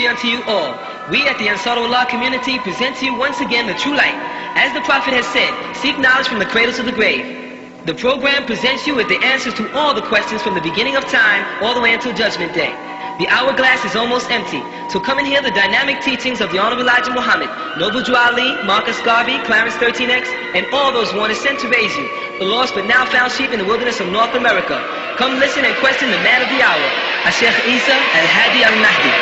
be unto you all. We at the Ansarullah community present to you once again the true light. As the Prophet has said, seek knowledge from the cradle to the grave. The program presents you with the answers to all the questions from the beginning of time all the way until Judgment Day. The hourglass is almost empty, so come and hear the dynamic teachings of the Honorable Elijah Muhammad, Noble Drew Ali, Marcus Garvey, Clarence 13X, and all those one is sent to raise you, the lost but now found sheep in the wilderness of North America. Come listen and question the man of the hour, Sheikh Isa Al-Hadi Al-Mahdi.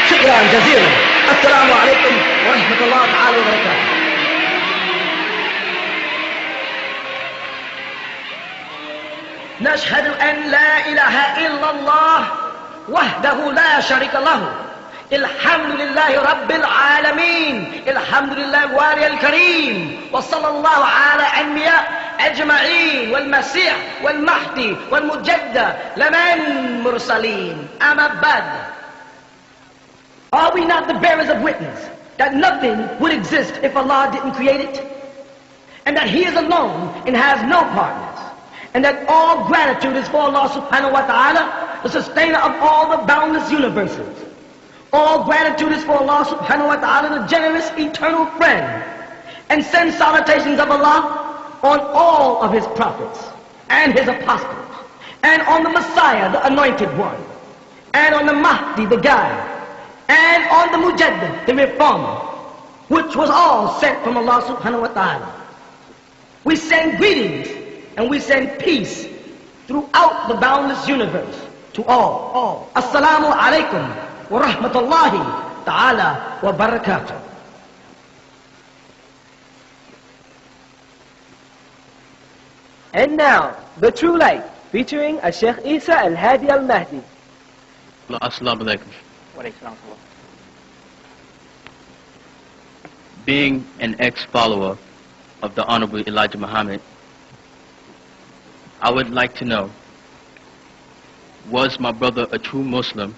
شكرا جزيلا السلام عليكم ورحمة الله تعالى وبركاته. نشهد أن لا إله إلا الله وحده لا شريك له. الحمد لله رب العالمين. الحمد لله الوالي الكريم. وصلى الله على أنبياء أجمعين والمسيح والمهدي والمجدد لمن مرسلين. أما بعد. Are we not the bearers of witness that nothing would exist if Allah didn't create it? And that He is alone and has no partners? And that all gratitude is for Allah subhanahu wa ta'ala, the sustainer of all the boundless universes. All gratitude is for Allah subhanahu wa ta'ala, the generous eternal friend. And send salutations of Allah on all of His prophets and His apostles, and on the Messiah, the anointed one, and on the Mahdi, the guide, and on the Mujaddid, the reformer, which was all sent from Allah subhanahu wa ta'ala. We send greetings and we send peace throughout the boundless universe to all. Assalamu alaikum wa rahmatullahi ta'ala wa barakatuh. And now, the true light, featuring Sheikh Isa Al-Hadi Al-Mahdi. Assalamu alaikum. Being an ex-follower of the Honorable Elijah Muhammad, I would like to know, was my brother a true Muslim,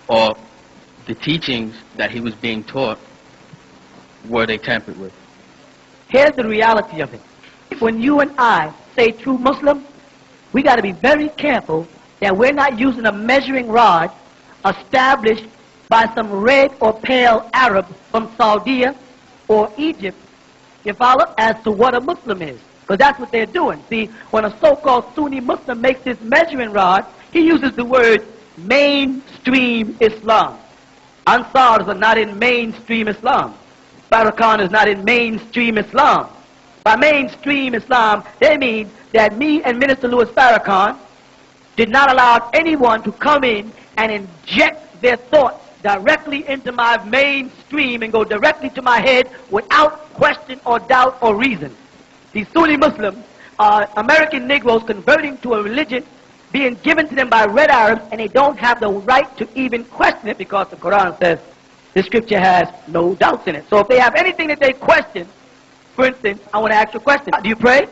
or the teachings that he was being taught, were they tampered with? Here's the reality of it. When you and I say true Muslim, we got to be very careful that we're not using a measuring rod established by some red or pale Arab from Saudi or Egypt, you follow, as to what a Muslim is. Because that's what they're doing. See, when a so-called Sunni Muslim makes this measuring rod, he uses the word mainstream Islam. Ansars are not in mainstream Islam. Farrakhan is not in mainstream Islam. By mainstream Islam, they mean that me and Minister Louis Farrakhan did not allow anyone to come in and inject their thoughts directly into my mainstream and go directly to my head without question or doubt or reason. These Sunni Muslims are American Negroes converting to a religion being given to them by red Arabs, and they don't have the right to even question it because the Quran says the scripture has no doubts in it. So if they have anything that they question, for instance, I want to ask you a question. Do you pray?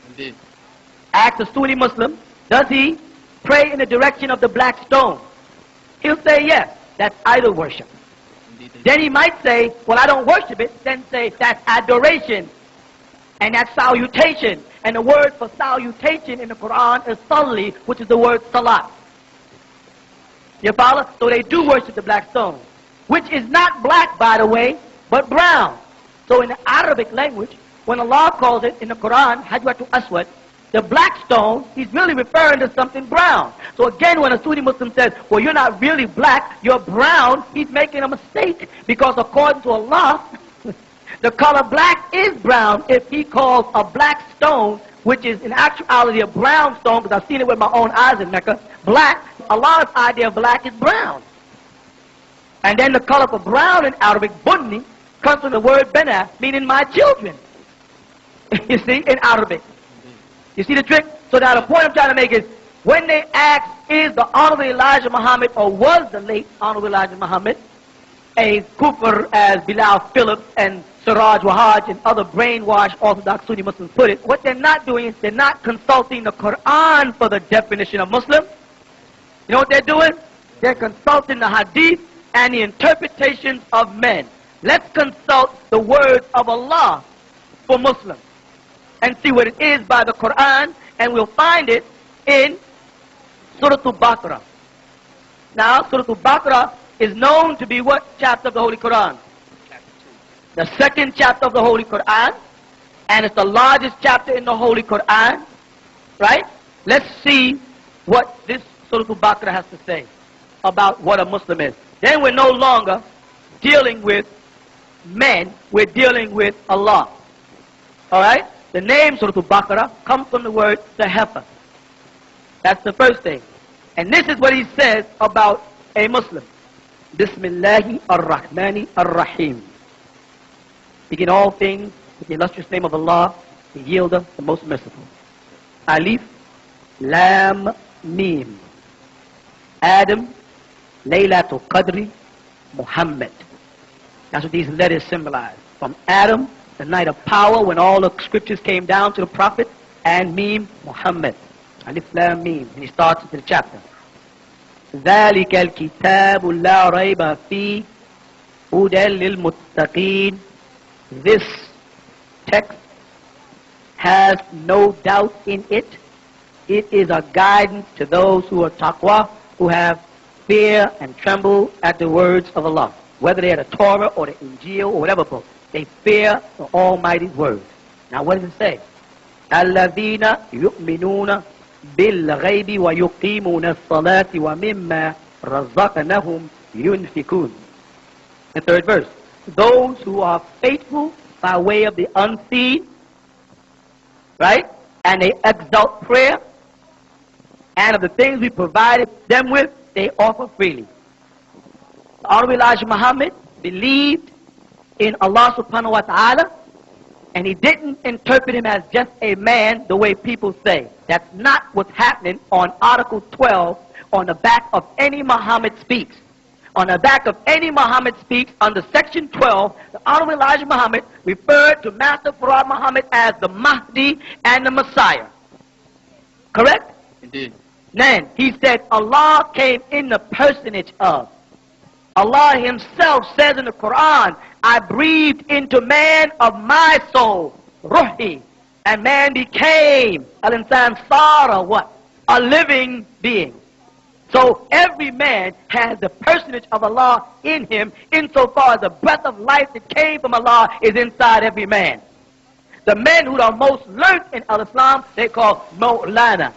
Indeed. Ask a Sunni Muslim, does he pray in the direction of the black stone? He'll say yes. That's idol worship. Indeed. Then he might say, well, I don't worship it. Then say, that's adoration. And that's salutation. And the word for salutation in the Quran is salli, which is the word salat. You follow? So they do worship the black stone, which is not black, by the way, but brown. So in the Arabic language, when Allah calls it in the Quran, Hajwatu Aswad, the black stone, He's really referring to something brown. So again, when a Sunni Muslim says, well, you're not really black, you're brown, he's making a mistake. Because according to Allah, the color black is brown if he calls a black stone, which is in actuality a brown stone, because I've seen it with my own eyes in Mecca, black. Allah's idea of black is brown. And then the color for brown in Arabic, bunni, comes from the word bana, meaning my children. You see, in Arabic. You see the trick? So now the point I'm trying to make is, when they ask, is the Honorable Elijah Muhammad, or was the late Honorable Elijah Muhammad, a kufr as Bilal Phillips and Siraj Wahaj and other brainwashed Orthodox Sunni Muslims put it, what they're not doing is they're not consulting the Quran for the definition of Muslim. You know what they're doing? They're consulting the Hadith and the interpretations of men. Let's consult the words of Allah for Muslims and see what it is by the Quran And we'll find it in Surah Al-Baqarah. Now, Surah Al-Baqarah is known to be what chapter of the Holy Quran? The second chapter of the Holy Quran. And it's the largest chapter in the Holy Quran. Right? Let's see what this Surah Al-Baqarah has to say about what a Muslim is. Then we're no longer dealing with men, we're dealing with Allah. Alright? The name Surah Al-Baqarah comes from the word the heifer. That's the first thing. And this is what he says about a Muslim. Bismillahi ar-Rahmani ar-Rahim. Begin all things with the illustrious name of Allah, the Yielder, the most merciful. Alif, Lam, Mim. Adam, Laylatul Qadri, Muhammad. That's what these letters symbolize. From Adam, the night of power when all the scriptures came down to the prophet, and Mim, Muhammad. Alif, Lam, Mim. And he starts into the chapter. ذَلِكَ الْكِتَابُ لَا رَيْبَ فِيهِ هُدًى لِلْمُتَّقِينَ. This text has no doubt in it. It is a guidance to those who are taqwa, who have fear and tremble at the words of Allah. Whether they're the Torah or the Injil or whatever book, they fear the Almighty's word. Now what does it say? الَّذِينَ يُؤْمِنُونَ بِالْغَيْبِ وَيُقِيمُونَ الصَّلَاةِ وَمِمَّا رَزَقْنَاهُمْ يُنْفِقُونَ. The third verse. Those who are faithful by way of the unseen, right? And they exalt prayer, and of the things we provided them with, they offer freely. The Honorable Elijah Muhammad believed in Allah subhanahu wa ta'ala, and he didn't interpret him as just a man the way people say. That's not what's happening on Article 12 on the back of any Muhammad speaks. On the back of any Muhammad speaks, under Section 12, the Honorable Elijah Muhammad referred to Master Farad Muhammad as the Mahdi and the Messiah. Correct? Indeed. Then he said Allah came in the personage of. Allah himself says in the Quran, I breathed into man of my soul, Ruhi, and man became, al-insan sara what? A living being. So every man has the personage of Allah in him, insofar as the breath of life that came from Allah is inside every man. The men who are most learned in Al-Islam, they call Mawlana,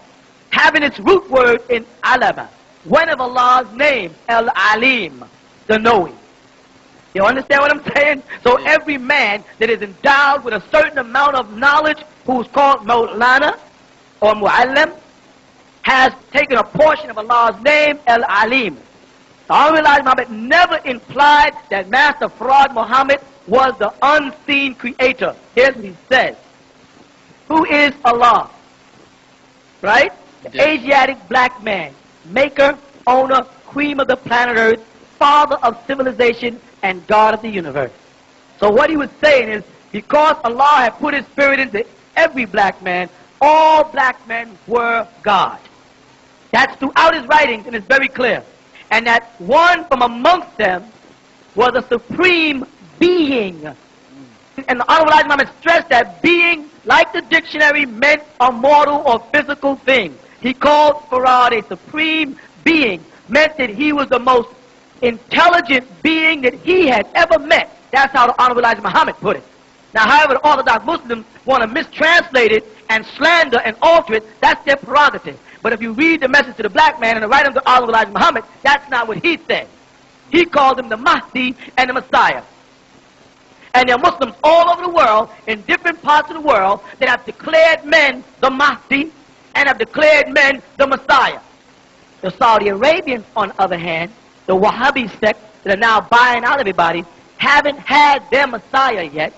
having its root word in Alama, one of Allah's names, Al-Alim, the knowing. You understand what I'm saying? So every man that is endowed with a certain amount of knowledge, who's called Mawlana or Mu'allim, has taken a portion of Allah's name, Al-Alim. The Honorable Elijah Muhammad never implied that Master Farad Muhammad was the unseen creator. Here's what he says. Who is Allah? Right? The Asiatic black man, maker, owner, cream of the planet Earth, father of civilization, and God of the universe. So what he was saying is, because Allah had put his spirit into every black man, all black men were God. That's throughout his writings, and it's very clear. And that one from amongst them was a supreme being. And the Honorable Elijah Muhammad stressed that being, like the dictionary, meant a mortal or physical thing. He called Farad a supreme being, meant that he was the most intelligent being that he had ever met. That's how the Honorable Elijah Muhammad put it. Now, however, the Orthodox Muslims want to mistranslate it and slander and alter it. That's their prerogative. But if you read the message to the black man and the writing of the Honorable Elijah Muhammad, that's not what he said. He called him the Mahdi and the Messiah. And there are Muslims all over the world, in different parts of the world, that have declared men the Mahdi and have declared men the Messiah. The Saudi Arabians, on the other hand, the Wahhabi sect that are now buying out everybody, haven't had their Messiah yet,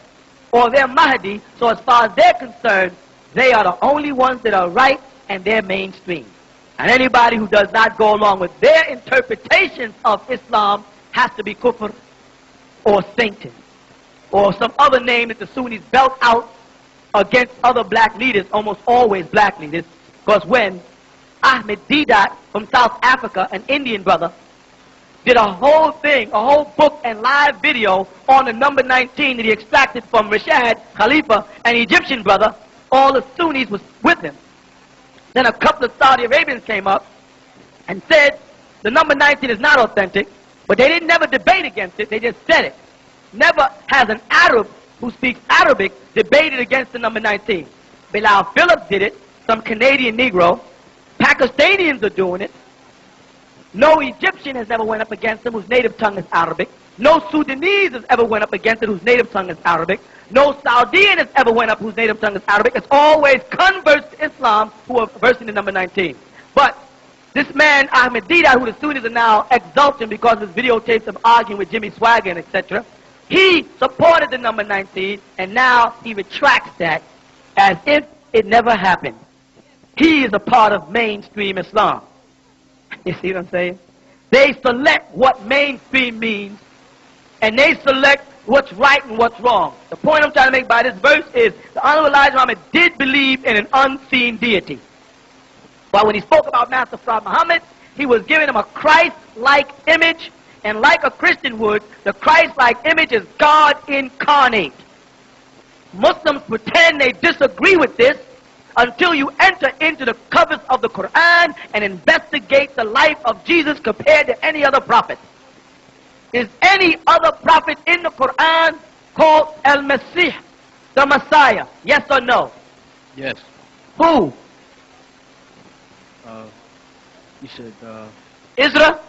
or their Mahdi, so as far as they're concerned, they are the only ones that are right and they're mainstream. And anybody who does not go along with their interpretations of Islam has to be kufr or Satan or some other name that the Sunnis belt out against other black leaders, almost always black leaders, because when Ahmed Deedat from South Africa, an Indian brother, did a whole thing, a whole book and live video on the number 19 that he extracted from Rashad Khalifa, an Egyptian brother, all the Sunnis was with him. Then a couple of Saudi Arabians came up and said the number 19 is not authentic, but they didn't never debate against it. They just said it. Never has an Arab who speaks Arabic debated against the number 19. Bilal Phillips did it, some Canadian Negro. Pakistanians are doing it. No Egyptian has ever went up against him whose native tongue is Arabic. No Sudanese has ever went up against it whose native tongue is Arabic. No Saudian has ever went up whose native tongue is Arabic. It's always converts to Islam who are versing the number 19. But this man, Ahmed Didat, who the Sunnis are now exulting because of his videotapes of arguing with Jimmy Swagger and etc., he supported the number 19, and now he retracts that as if it never happened. He is a part of mainstream Islam. You see what I'm saying? They select what mainstream means, and they select what's right and what's wrong. The point I'm trying to make by this verse is the Honorable Elijah Muhammad did believe in an unseen deity. But when he spoke about Master Prophet Muhammad, he was giving him a Christ-like image, and like a Christian would, the Christ-like image is God incarnate. Muslims pretend they disagree with this until you enter into the covers of the Quran and investigate the life of Jesus compared to any other prophet. Is any other prophet in the Quran called Al-Masih, the Messiah? Yes or no? Yes. Who? You said, Israel?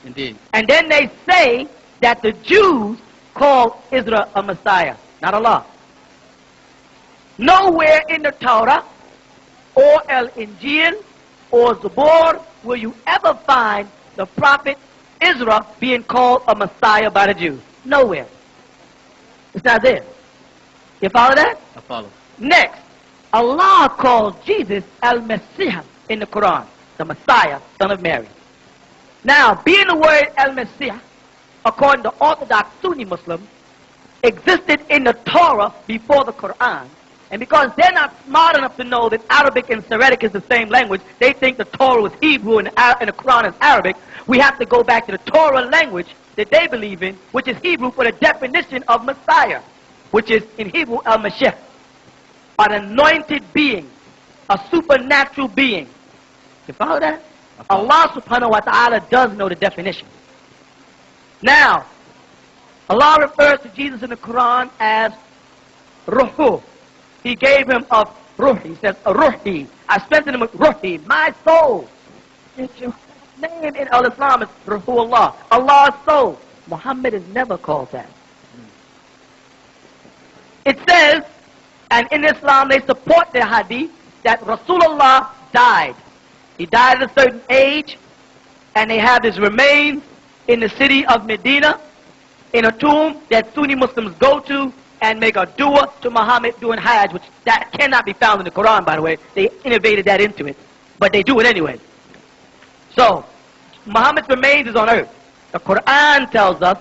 indeed. And then they say that the Jews call Israel a Messiah, not Allah. Nowhere in the Torah or Al-Injil or Zabur will you ever find the prophet Israel being called a Messiah by the Jews. Nowhere. It's not there. You follow that? I follow. Next, Allah calls Jesus Al-Masih in the Quran, the Messiah, son of Mary. Now, being the word Al-Masih, according to Orthodox Sunni Muslims, existed in the Torah before the Quran. And because they're not smart enough to know that Arabic and Syriac is the same language, they think the Torah was Hebrew and the Quran is Arabic. We have to go back to the Torah language that they believe in, which is Hebrew, for the definition of Messiah, which is in Hebrew Al-Mashiach, an anointed being, a supernatural being. You follow that? Allah subhanahu wa ta'ala does know the definition. Now, Allah refers to Jesus in the Quran as Ruhu. He gave him a Ruh. He says, Ruhi. I strengthened him with Ruhi, my soul. His name in Al-Islam is Ruhullah, Allah's soul. Muhammad is never called that. It says, and in Islam they support the hadith, that Rasulullah died. He died at a certain age, and they have his remains in the city of Medina, in a tomb that Sunni Muslims go to and make a dua to Muhammad doing Hajj, which that cannot be found in the Quran, by the way. They innovated that into it, but they do it anyway. So, Muhammad's remains is on earth. The Quran tells us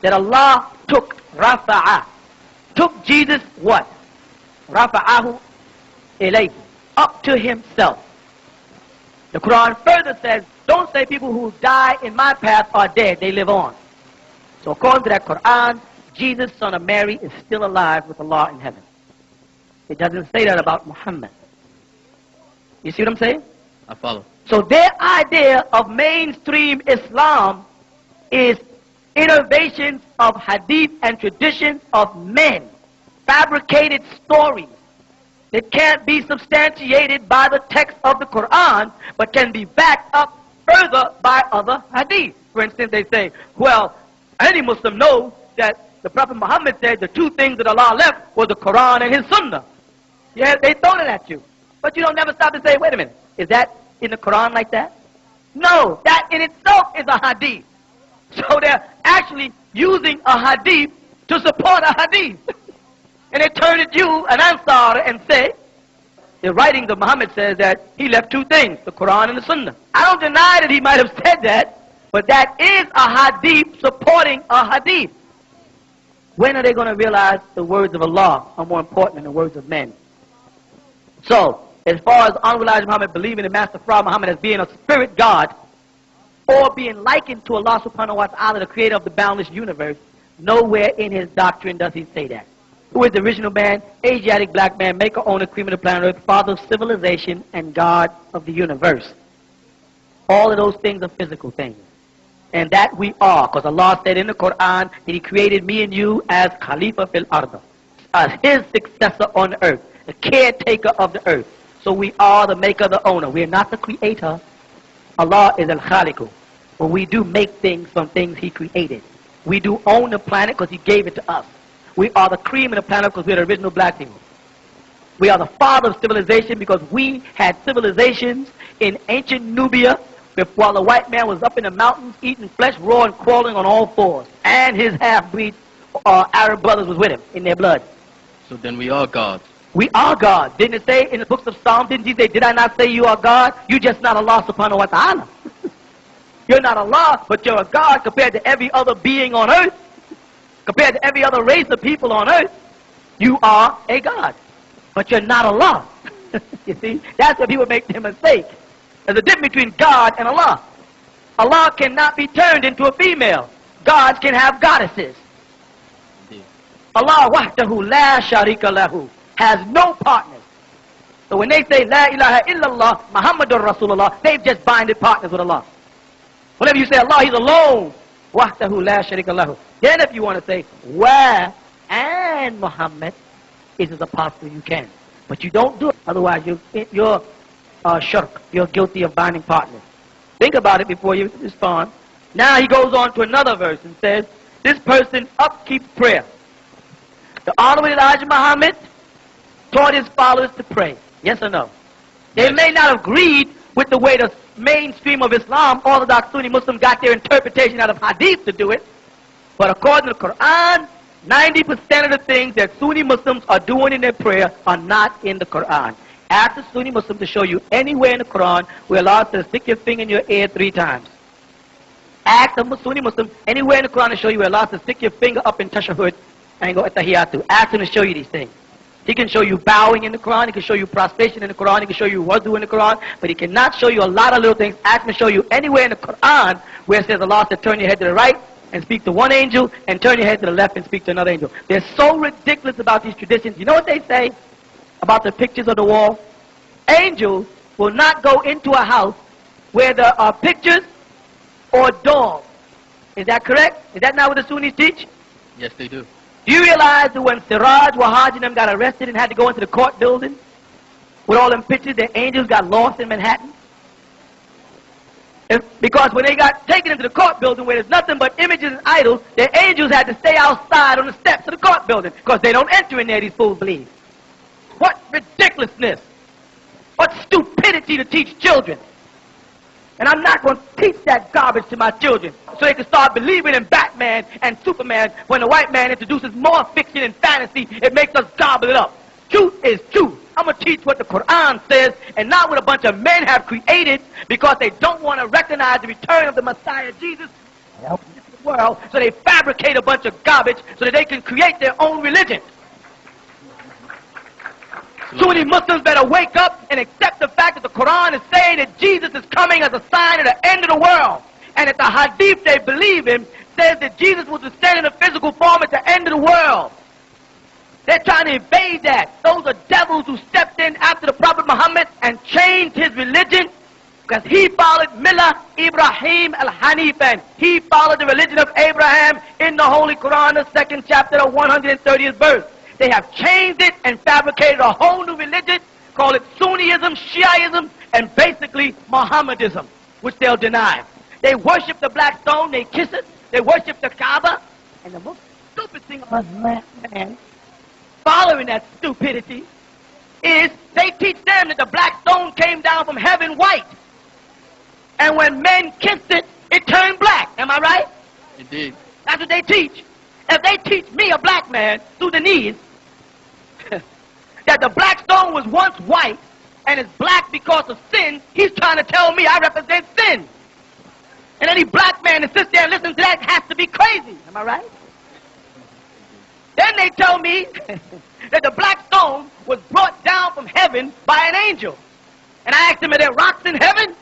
that Allah took Rafa'ah, took Jesus what? Rafa'ahu ilayhi, up to himself. The Quran further says, don't say people who die in my path are dead, they live on. So according to that Quran, Jesus, son of Mary, is still alive with Allah in heaven. It doesn't say that about Muhammad. You see what I'm saying? I follow. So their idea of mainstream Islam is innovations of hadith and traditions of men, fabricated stories that can't be substantiated by the text of the Quran, but can be backed up further by other hadith. For instance, they say, well, any Muslim knows that the Prophet Muhammad said the two things that Allah left were the Quran and his Sunnah. Yeah, they throw it at you. But you don't never stop to say, wait a minute, is that in the Quran like that? No, that in itself is a hadith. So they're actually using a hadith to support a hadith. And they turn at you, an Ansar, and say, the writings of Muhammad says that he left two things, the Quran and the Sunnah. I don't deny that he might have said that, but that is a hadith supporting a hadith. When are they going to realize the words of Allah are more important than the words of men? So, as far as Honorable Elijah Muhammad believing in Master Prophet Muhammad as being a spirit God, or being likened to Allah subhanahu wa ta'ala, the creator of the boundless universe, nowhere in his doctrine does he say that. Who is the original man? Asiatic black man, maker, owner, cream of the planet Earth, father of civilization, and God of the universe. All of those things are physical things. And that we are, because Allah said in the Quran that He created me and you as Khalifa fil Arda, as His successor on earth, the caretaker of the earth. So we are the maker, the owner. We are not the creator. Allah is al-Khaliqu. But we do make things from things He created. We do own the planet because He gave it to us. We are the cream of the planet because we're the original black people. We are the father of civilization because we had civilizations in ancient Nubia while the white man was up in the mountains eating flesh raw and crawling on all fours. And his half-breed Arab brothers was with him in their blood. So then we are gods. We are God. Didn't it say in the books of Psalms, didn't He say, did I not say you are God? You're just not Allah subhanahu wa ta'ala. You're not Allah, but you're a God compared to every other being on earth. Compared to every other race of people on earth, you are a God. But you're not Allah. You see? That's where people make their mistake. There's a difference between God and Allah. Allah cannot be turned into a female. Gods can have goddesses. Indeed. Allah wahdahu la sharika lahu has no partners. So when they say La ilaha illallah Muhammadur Rasulullah, they've just binded partners with Allah. Whenever you say Allah, He's alone. Wahdahu la sharika lahu. Then if you want to say Wa and Muhammad is as apostle you can. But you don't do it. Otherwise you're shirk. You're guilty of binding partners. Think about it before you respond. Now he goes on to another verse and says, this person upkeeps prayer. The Honorable Elijah Muhammad taught his followers to pray. Yes or no? They Yes. may not have agreed with the way the mainstream of Islam, Orthodox Sunni Muslims, got their interpretation out of Hadith to do it. But according to the Quran, 90% of the things that Sunni Muslims are doing in their prayer are not in the Quran. Ask a Sunni Muslim to show you anywhere in the Quran where Allah says, stick your finger in your ear 3 times. Ask a Sunni Muslim anywhere in the Quran to show you where Allah says, stick your finger up in tashahhud and go at tahiyatu. Ask him to show you these things. He can show you bowing in the Quran, he can show you prostration in the Quran, he can show you wudu in the Quran, but he cannot show you a lot of little things. Ask him to show you anywhere in the Quran where it says Allah said, turn your head to the right and speak to one angel, and turn your head to the left and speak to another angel. They're so ridiculous about these traditions. You know what they say about the pictures on the wall? Angels will not go into a house where there are pictures or dogs. Is that correct? Is that not what the Sunnis teach? Yes, they do. Do you realize that when Siraj, Wahaj and them got arrested and had to go into the court building with all them pictures, the angels got lost in Manhattan? Because when they got taken into the court building where there's nothing but images and idols, the angels had to stay outside on the steps of the court building because they don't enter in there, these fools believe. What ridiculousness! What stupidity to teach children! And I'm not going to teach that garbage to my children so they can start believing in Batman and Superman. When the white man introduces more fiction and fantasy, it makes us gobble it up. Truth is truth. I'm going to teach what the Quran says and not what a bunch of men have created because they don't want to recognize the return of the Messiah Jesus in the world, so they fabricate a bunch of garbage so that they can create their own religion. Sunni Muslims better wake up and accept the fact that the Quran is saying that Jesus is coming as a sign of the end of the world. And that the Hadith they believe in says that Jesus will descend in a physical form at the end of the world. They're trying to evade that. Those are devils who stepped in after the Prophet Muhammad and changed his religion because he followed Millah Ibrahim al-Hanifan. He followed the religion of Abraham in the Holy Quran, the 2nd chapter, the 130th verse. They have changed it and fabricated a whole new religion, call it Sunniism, Shiaism, and basically Mohammedism, which they'll deny. They worship the black stone, they kiss it, they worship the Kaaba, and the most stupid thing about man following that stupidity is they teach them that the black stone came down from heaven white. And when men kissed it, it turned black. Am I right? Indeed. That's what they teach. If they teach me, a black man, through the knees, that the black stone was once white and is black because of sin, he's trying to tell me I represent sin. And any black man that sits there and listens to that has to be crazy. Am I right? Then they tell me that the black stone was brought down from heaven by an angel. And I asked them, are there rocks in heaven?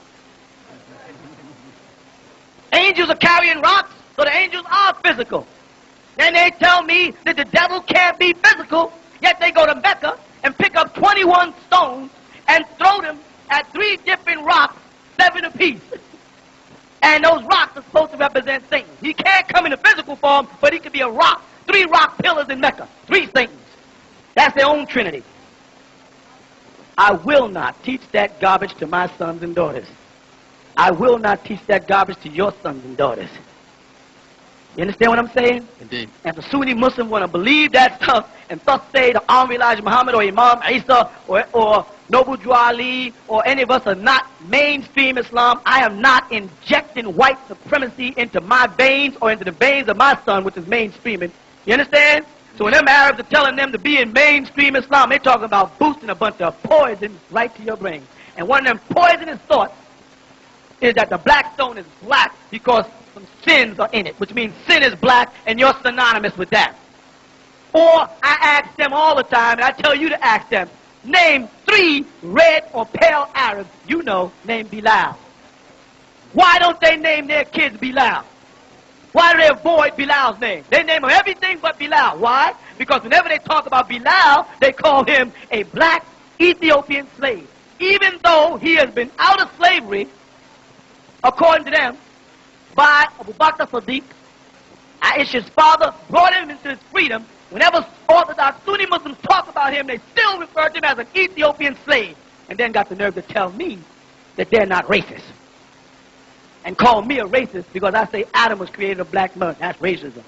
Angels are carrying rocks, so the angels are physical. Then they tell me that the devil can't be physical, yet they go to Mecca and pick up 21 stones and throw them at 3 different rocks, 7 apiece. And those rocks are supposed to represent Satan. He can't come in a physical form, but he could be a rock. 3 rock pillars in Mecca. 3 Satans. That's their own trinity. I will not teach that garbage to my sons and daughters. I will not teach that garbage to your sons and daughters. You understand what I'm saying? Indeed. And if the Sunni Muslim want to believe that stuff and thus say the Honorable Elijah Muhammad or Imam Isa or Noble Drew Ali or any of us are not mainstream Islam, I am not injecting white supremacy into my veins or into the veins of my son, which is mainstreaming. You understand? So when them Arabs are telling them to be in mainstream Islam, they're talking about boosting a bunch of poison right to your brain. And one of them poisonous thoughts is that the black stone is black because some sins are in it, which means sin is black and you're synonymous with that. Or I ask them all the time, and I tell you to ask them, name 3 red or pale Arabs you know named Bilal. Why don't they name their kids Bilal? Why do they avoid Bilal's name? They name him everything but Bilal. Why? Because whenever they talk about Bilal, they call him a black Ethiopian slave. Even though he has been out of slavery, according to them, by Abu Bakr Siddiq, Aisha's father brought him into his freedom. Whenever Orthodox Sunni Muslims talk about him, they still refer to him as an Ethiopian slave. And then got the nerve to tell me that they're not racist. And call me a racist because I say Adam was created of black mud. That's racism.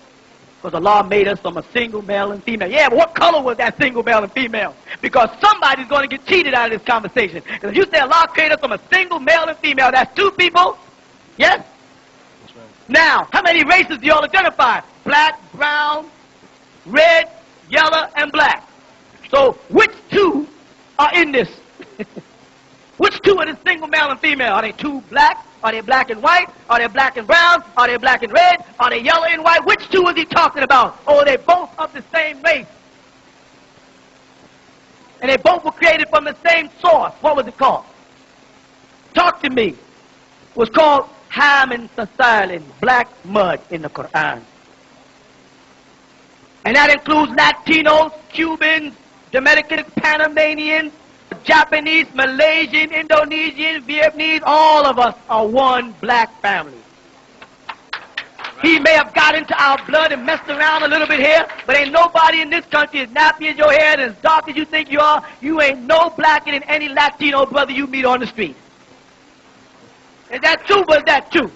Because Allah made us from a single male and female. Yeah, but what color was that single male and female? Because somebody's going to get cheated out of this conversation. Because if you say Allah created us from a single male and female, that's 2 people. Yes? That's right. Now, how many races do y'all identify? Black, brown, red, yellow, and black. So which 2 are in this? Which 2 are the single male and female? Are they 2 black? Are they black and white? Are they black and brown? Are they black and red? Are they yellow and white? Which 2 is he talking about? Oh, they both of the same race. And they both were created from the same source. What was it called? Talk to me. It was called Ham and Sasalin, black mud in the Quran. And that includes Latinos, Cubans, Dominican, Panamanians, Japanese, Malaysian, Indonesian, Vietnamese, all of us are one black family. He may have got into our blood and messed around a little bit here, but ain't nobody in this country as nappy as your hair and as dark as you think you are. You ain't no blacker than any Latino brother you meet on the street. Is that true? But is that true?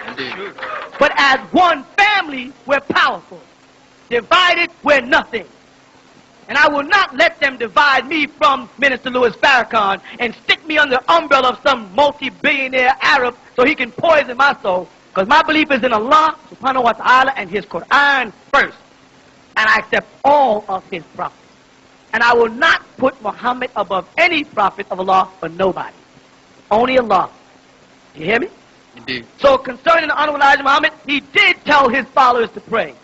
Indeed. But as one family, we're powerful. Divided, we're nothing. And I will not let them divide me from Minister Louis Farrakhan and stick me under the umbrella of some multi-billionaire Arab so he can poison my soul. Because my belief is in Allah subhanahu wa ta'ala and his Quran first. And I accept all of his prophets. And I will not put Muhammad above any prophet of Allah for nobody. Only Allah. You hear me? Indeed. So concerning the Honorable Elijah Muhammad, he did tell his followers to pray.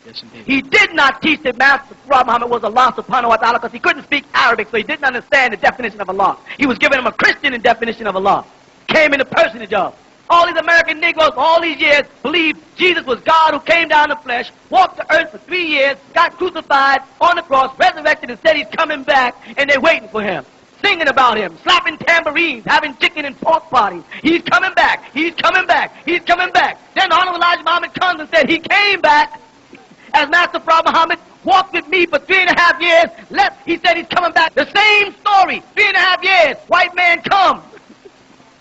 Yes, indeed. He did not teach that Master Prophet Muhammad was Allah subhanahu wa ta'ala because he couldn't speak Arabic, so he didn't understand the definition of Allah. He was giving him a Christian definition of Allah. Came in the personage of. All these American Negroes, all these years, believed Jesus was God who came down in the flesh, walked the earth for 3 years, got crucified on the cross, resurrected, and said he's coming back, and they're waiting for him. Singing about him, slapping tambourines, having chicken and pork parties. He's coming back. He's coming back. He's coming back. Then the Honorable Elijah Muhammad comes and said he came back as Master Prophet Muhammad, walked with me for 3.5 years, left, he said he's coming back. The same story, 3.5 years, white man come,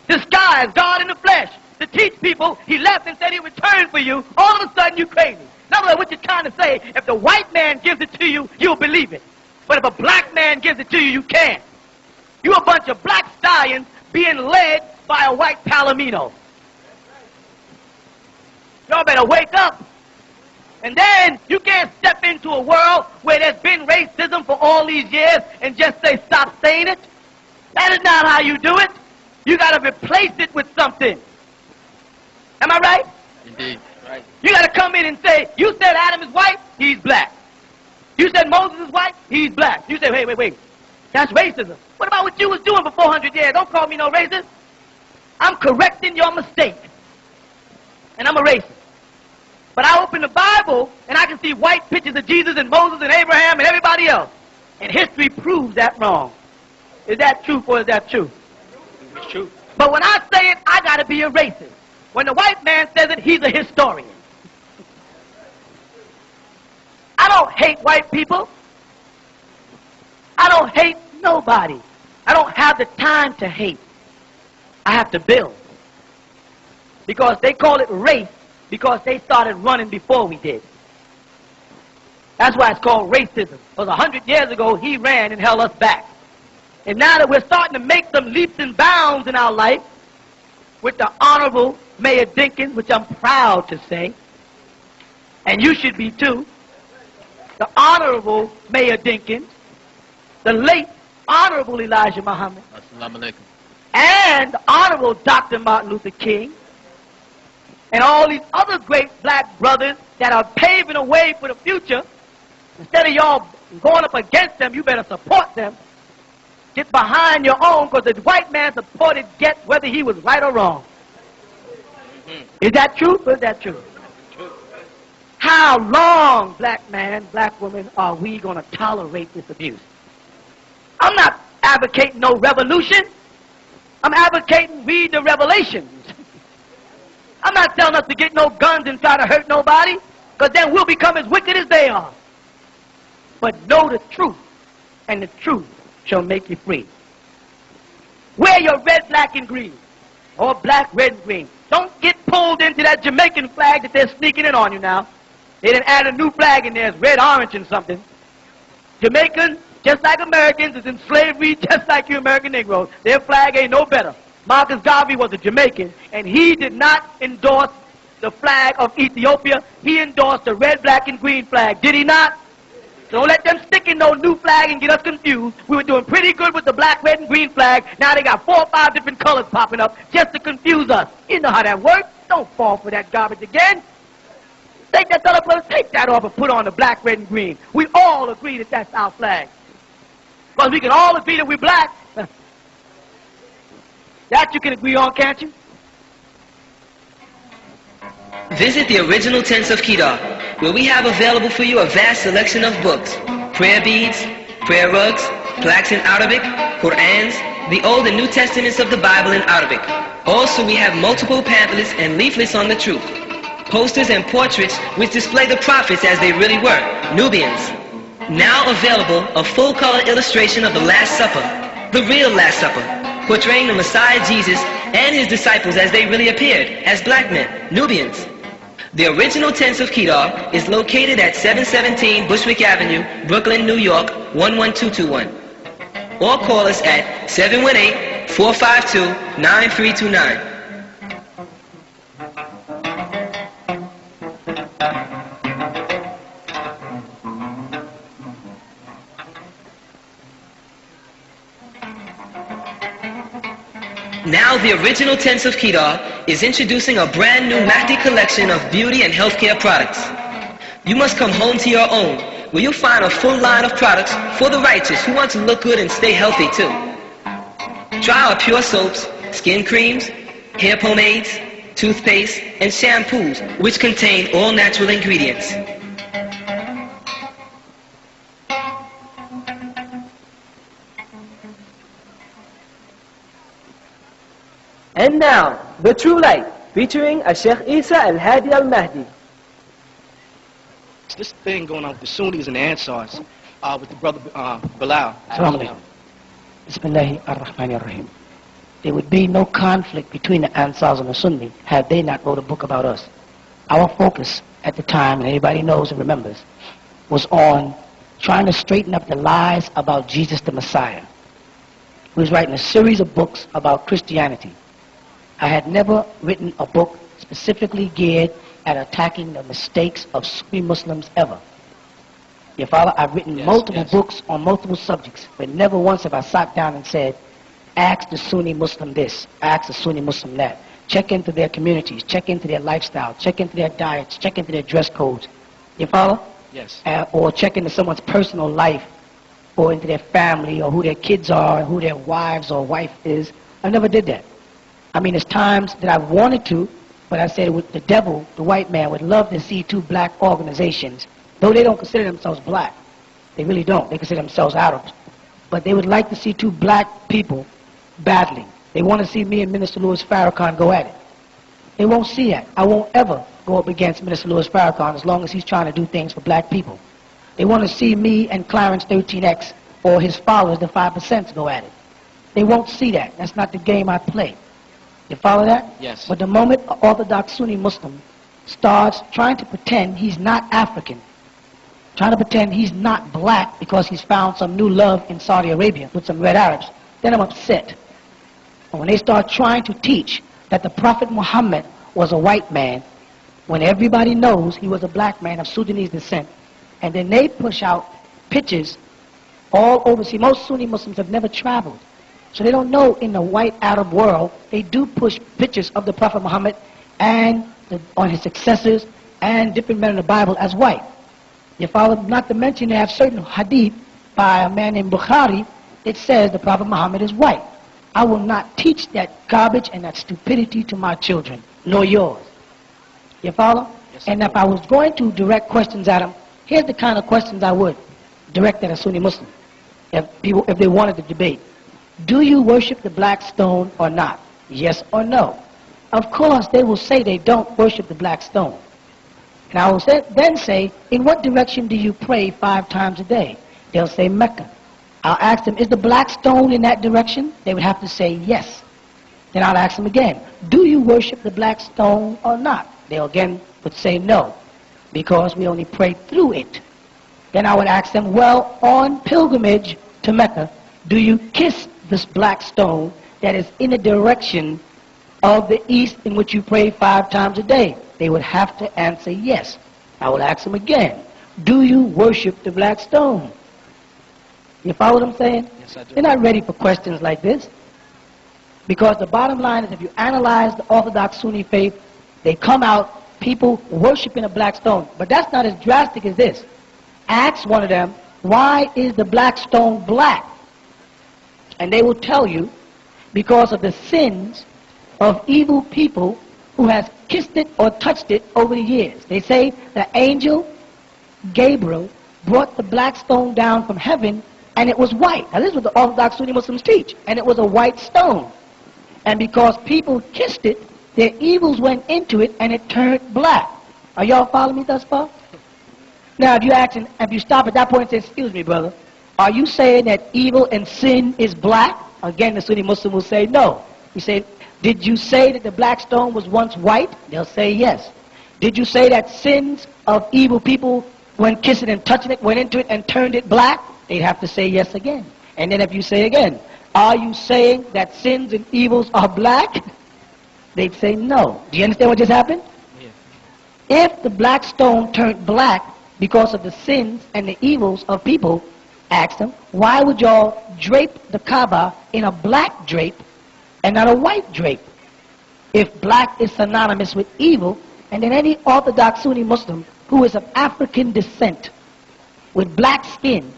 disguised, God in the flesh, to teach people, he left and said he returned for you, all of a sudden you crazy. In other words, what you're trying to say, if the white man gives it to you, you'll believe it. But if a black man gives it to you, you can't. You a bunch of black stallions being led by a white palomino. Y'all better wake up. And then you can't step into a world where there's been racism for all these years and just say, stop saying it. That is not how you do it. You got to replace it with something. Am I right? Indeed. Right. You got to come in and say, you said Adam is white, he's black. You said Moses is white, he's black. You say, wait. That's racism. What about what you was doing for 400 years? Don't call me no racist. I'm correcting your mistake. And I'm a racist. But I open the Bible and I can see white pictures of Jesus and Moses and Abraham and everybody else. And history proves that wrong. Is that true or is that true? It's true. But when I say it, I got to be a racist. When the white man says it, he's a historian. I don't hate white people. I don't hate nobody. I don't have the time to hate. I have to build. Because they call it race because they started running before we did. That's why it's called racism. Because 100 years ago, he ran and held us back. And now that we're starting to make some leaps and bounds in our life, with the Honorable Mayor Dinkins, which I'm proud to say, and you should be too, the Honorable Mayor Dinkins, the late Honorable Elijah Muhammad, Assalamu alaikum. and the Honorable Dr. Martin Luther King, and all these other great black brothers that are paving a way for the future. Instead of y'all going up against them, you better support them. Get behind your own, because the white man supported Get whether he was right or wrong. Is that true or is that true? How long, black man, black woman, are we going to tolerate this abuse? I'm not advocating no revolution. I'm advocating read the Revelations. I'm not telling us to get no guns and try to hurt nobody, because then we'll become as wicked as they are. But know the truth, and the truth shall make you free. Wear your red, black, and green, or black, red, and green. Don't get pulled into that Jamaican flag that they're sneaking in on you now. They didn't add a new flag in there. It's red, orange, and something. Jamaicans, just like Americans, is in slavery just like you American Negroes. Their flag ain't no better. Marcus Garvey was a Jamaican, and he did not endorse the flag of Ethiopia. He endorsed the red, black, and green flag. Did he not? Don't let them stick in no new flag and get us confused. We were doing pretty good with the black, red, and green flag. Now they got 4 or 5 different colors popping up just to confuse us. You know how that works. Don't fall for that garbage again. Take that color, take that off and put on the black, red, and green. We all agree that that's our flag. Because we can all agree that we're black. That you can agree on, can't you? Visit the original tents of Kedar, where we have available for you a vast selection of books, prayer beads, prayer rugs, plaques in Arabic, Qur'ans, the Old and New Testaments of the Bible in Arabic. Also, we have multiple pamphlets and leaflets on the truth, posters and portraits which display the prophets as they really were, Nubians. Now available, a full-color illustration of the Last Supper, the real Last Supper, portraying the Messiah Jesus and his disciples as they really appeared, as black men, Nubians. The original tents of Kedar is located at 717 Bushwick Avenue, Brooklyn, New York, 11221. Or call us at 718-452-9329. Now the original tents of Kedar is introducing a brand new Mahdi collection of beauty and healthcare products. You must come home to your own, where you'll find a full line of products for the righteous who want to look good and stay healthy too. Try our pure soaps, skin creams, hair pomades, toothpaste, and shampoos, which contain all natural ingredients. And now, The True Light, featuring a Sheikh Isa Al-Hadi Al-Mahdi. This thing going on with the Sunnis and the Ansars, with the brother Bilal. Assalamu alaikum. Bismillah ar-Rahman ar-Rahim. There would be no conflict between the Ansars and the Sunni had they not wrote a book about us. Our focus at the time, and everybody knows and remembers, was on trying to straighten up the lies about Jesus the Messiah. We was writing a series of books about Christianity. I had never written a book specifically geared at attacking the mistakes of Sunni Muslims ever. Your father, I've written multiple books on multiple subjects, but never once have I sat down and said, ask the Sunni Muslim this, ask the Sunni Muslim that. Check into their communities, check into their lifestyle, check into their diets, check into their dress codes. You follow? Yes. Or check into someone's personal life, or into their family, or who their kids are, who their wives or wife is. I never did that. I mean, there's times that I wanted to, But I said with the devil, the white man, would love to see two black organizations, though they don't consider themselves black. They really don't. They consider themselves Arabs. But they would like to see two black people battling. They want to see me and Minister Louis Farrakhan go at it. They won't see it. I won't ever go up against Minister Louis Farrakhan as long as he's trying to do things for black people. They want to see me and Clarence 13X or his followers, the 5%, go at it. They won't see that. That's not the game I play. You follow that? Yes. But the moment an Orthodox Sunni Muslim starts trying to pretend he's not African, trying to pretend he's not black because he's found some new love in Saudi Arabia with some red Arabs, then I'm upset. And when they start trying to teach that the Prophet Muhammad was a white man, when everybody knows he was a black man of Sudanese descent, and then they push out pictures all over. See, most Sunni Muslims have never traveled. So they don't know in the white Arab world, they do push pictures of the Prophet Muhammad and on his successors and different men in the Bible as white. You follow? Not to mention they have certain hadith by a man named Bukhari that says the Prophet Muhammad is white. I will not teach that garbage and that stupidity to my children, nor yours. You follow? Yes, and if I was going to direct questions at them, here's the kind of questions I would direct at a Sunni Muslim if they wanted to debate. Do you worship the black stone or not? Yes or no? Of course, they will say they don't worship the black stone. And I will then say, in what direction do you pray 5 times a day? They'll say Mecca. I'll ask them, is the black stone in that direction? They would have to say yes. Then I'll ask them again, do you worship the black stone or not? They'll again would say no, because we only pray through it. Then I would ask them, well, on pilgrimage to Mecca, do you kiss this black stone that is in the direction of the east in which you pray 5 times a day? They would have to answer yes. I would ask them again, do you worship the black stone? You follow what I'm saying? Yes, I do. They're not ready for questions like this. Because the bottom line is, if you analyze the Orthodox Sunni faith, they come out people worshiping a black stone. But that's not as drastic as this. Ask one of them, why is the black stone black? And they will tell you, because of the sins of evil people who has kissed it or touched it over the years. They say the angel Gabriel brought the black stone down from heaven and it was white. Now this is what the Orthodox Sunni Muslims teach. And it was a white stone. And because people kissed it, their evils went into it and it turned black. Are y'all following me thus far? Now if you stop at that point and say, excuse me brother, are you saying that evil and sin is black? Again, the Sunni Muslim will say no. You say, did you say that the black stone was once white? They'll say yes. Did you say that sins of evil people, when kissing and touching it, went into it and turned it black? They'd have to say yes again. And then if you say again, are you saying that sins and evils are black? They'd say no. Do you understand what just happened? Yeah. If the black stone turned black because of the sins and the evils of people, ask them, why would y'all drape the Kaaba in a black drape and not a white drape? If black is synonymous with evil, and then any Orthodox Sunni Muslim who is of African descent with black skin,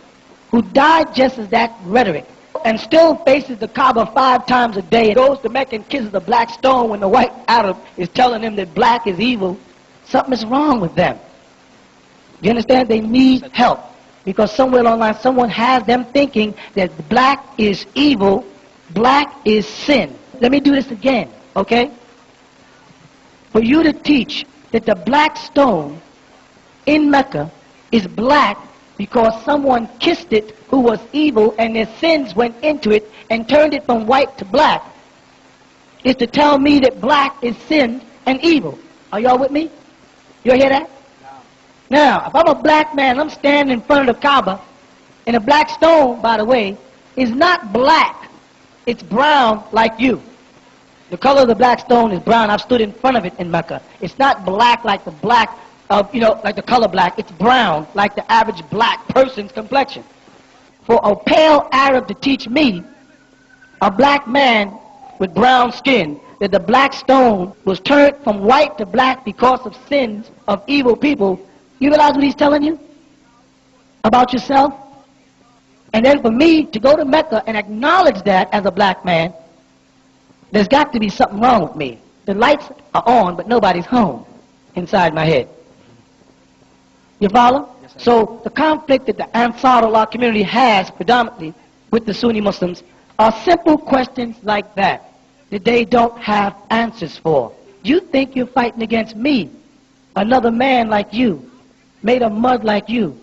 who died just as that rhetoric, and still faces the Kaaba 5 times a day, and goes to Mecca and kisses the black stone when the white Arab is telling him that black is evil, something is wrong with them. You understand? They need help. Because somewhere along the line, someone has them thinking that black is evil, black is sin. Let me do this again, okay? For you to teach that the black stone in Mecca is black because someone kissed it who was evil and their sins went into it and turned it from white to black, is to tell me that black is sin and evil. Are y'all with me? You hear that? Now, if I'm a black man, I'm standing in front of the Kaaba, and a black stone, by the way, is not black. It's brown like you. The color of the black stone is brown. I've stood in front of it in Mecca. It's not black like the black of, like the color black. It's brown like the average black person's complexion. For a pale Arab to teach me, a black man with brown skin, that the black stone was turned from white to black because of sins of evil people, you realize what he's telling you about yourself? And then for me to go to Mecca and acknowledge that as a black man, there's got to be something wrong with me. The lights are on, but nobody's home inside my head. You follow? Yes, sir. So the conflict that the Ansarullah community has predominantly with the Sunni Muslims are simple questions like that they don't have answers for. You think you're fighting against me, another man like you, made of mud like you.